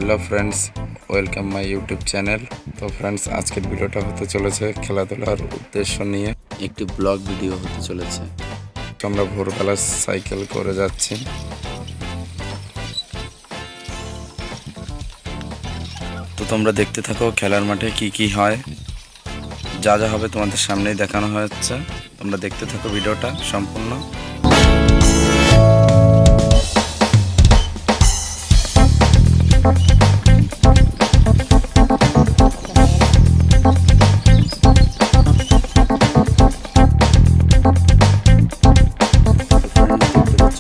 Hello friends, welcome my YouTube channel. তো friends, আজকের ভিডিওটা হতে চলেছে খেলাধুলার উদ্দেশ্য নিয়ে একটি ব্লগ ভিডিও হতে চলেছে। তো আমরা ভোরবেলা সাইকেল করে যাচ্ছি। তো তোমরা দেখতে থাকো খেলার মাঠে কি কি হয়, যা যা হবে তোমাদের সামনেই দেখানো হচ্ছে। তোমরা দেখতে থাকো ভিডিওটা সম্পূর্ণ।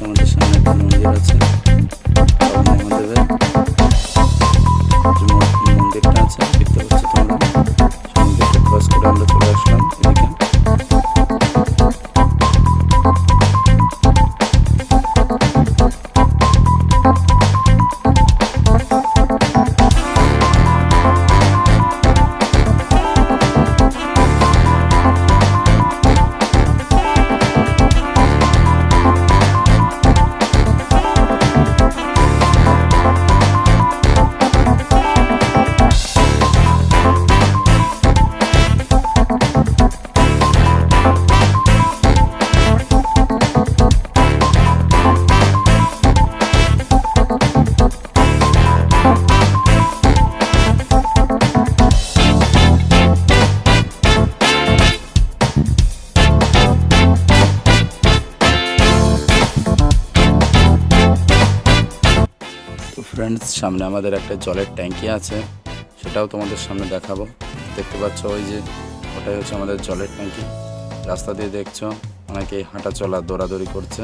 আমাদের সামনে একটা মন্দির আছে, মহাদেবের মন্দিরটা আছে দেখতে পাচ্ছ তোমরা। মন্দিরটা ক্রস করে আমরা চলে আসলাম এদিকে। ফ্রেন্ডস, সামনে আমাদের একটা জলের ট্যাঙ্কি আছে, সেটাও তোমাদের সামনে দেখাবো। দেখতে পাচ্ছ ওই যে ওটাই হচ্ছে আমাদের জলের ট্যাঙ্কি। রাস্তা দিয়ে দেখছো অনেকেই হাঁটা চলা দৌড়াদৌড়ি করছে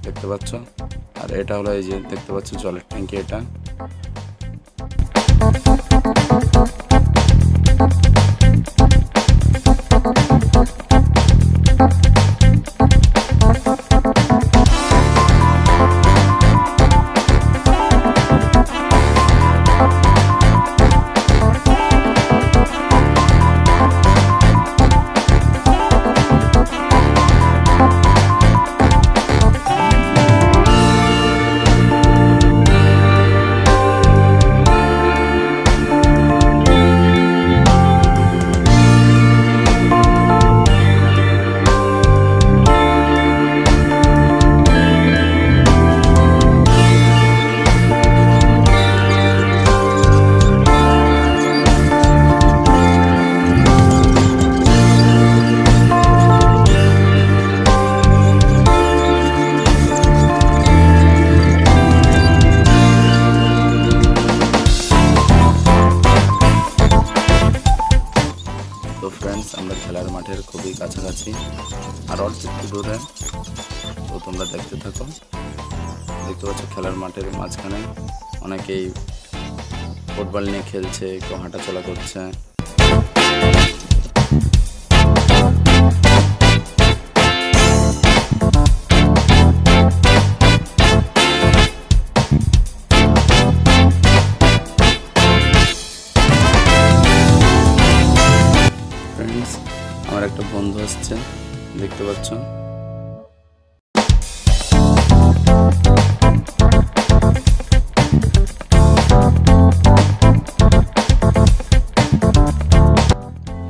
দেখতে পাচ্ছ। আর এটা হলো এই যে দেখতে পাচ্ছ জলের ট্যাঙ্কি এটা। তো ফ্রেন্ডস, আমরা খেলার মাঠের খুবই কাছাকাছি, আর অল্প একটু দূরে। তো তোমরা দেখতে থাকো। দেখতে পাচ্ছ খেলার মাঠের মাঝখানে অনেকেই ফুটবল নিয়ে খেলছে, কেউ হাঁটাচলা করছে। ফ্রেন্ডস, আমার একটা বন্ধু আসছে দেখতে পাচ্ছ।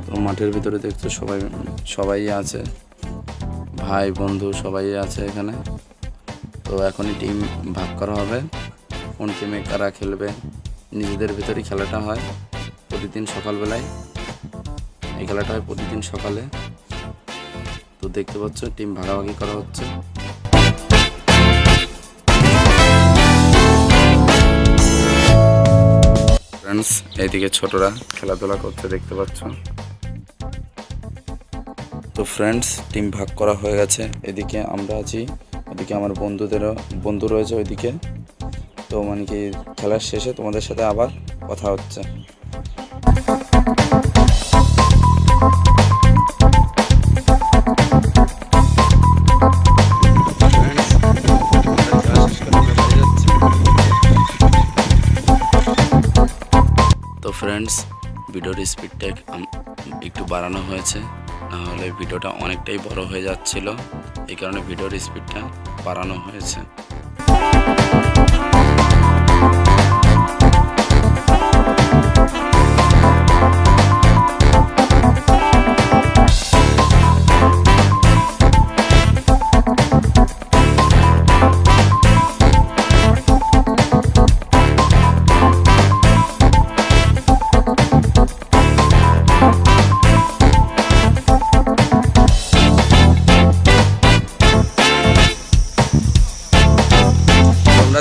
তো মাঠের ভিতরে দেখছো সবাই আছে, ভাই বন্ধু সবাই আছে এখানে। তো এখনই টিম ভাগ করা হবে, কোন টিমে কারা খেলবে। নিজেদের ভিতরেই খেলাটা হয় প্রতিদিন সকালবেলায়। এই খেলাটা হয় প্রতিদিন সকালে। তো দেখতে পাচ্ছ টিম ভাগাভাগি করা হচ্ছে। ফ্রেন্ডস, এইদিকে ছোটরা খেলাধুলা করতে দেখতে পাচ্ছ। তো ফ্রেন্ডস, টিম ভাগ করা হয়ে গেছে। এদিকে আমরা আছি, ওদিকে আমার বন্ধু রয়েছে ওইদিকে। তো মানে কি খেলার শেষে তোমাদের সাথে আবার কথা হচ্ছে। তো ফ্রেন্ডস, ভিডিওর স্পিডটা একটু বাড়ানো হয়েছে, নাহলে ভিডিওটা অনেকটাই বড় হয়ে যাচ্ছিল। এই কারণে ভিডিওর স্পিডটা বাড়ানো হয়েছে।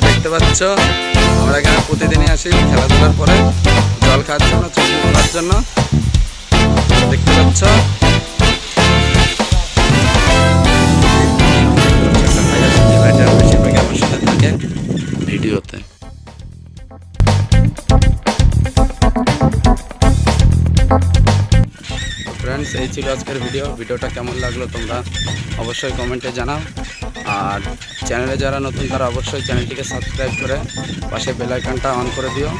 দেখতে পাচ্ছ আমরা এখানে প্রতিদিনই আসি খেলাধুলার পরে জল খাওয়ার জন্য, চোখ মুখ ধোয়ার জন্য। দেখতে পাচ্ছ বেশিরভাগ আমার সাথে থাকে ভিডিওতে। ফ্রেন্ডস, এই ছিল আজকের ভিডিওটা কেমন লাগলো তোমরা অবশ্যই কমেন্টে জানাও। আর চ্যানেলে যারা নতুন তারা অবশ্যই চ্যানেলটিকে সাবস্ক্রাইব করে পাশে বেল আইকনটা অন করে দিও।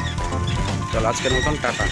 চলো আজকের মতন টাটা।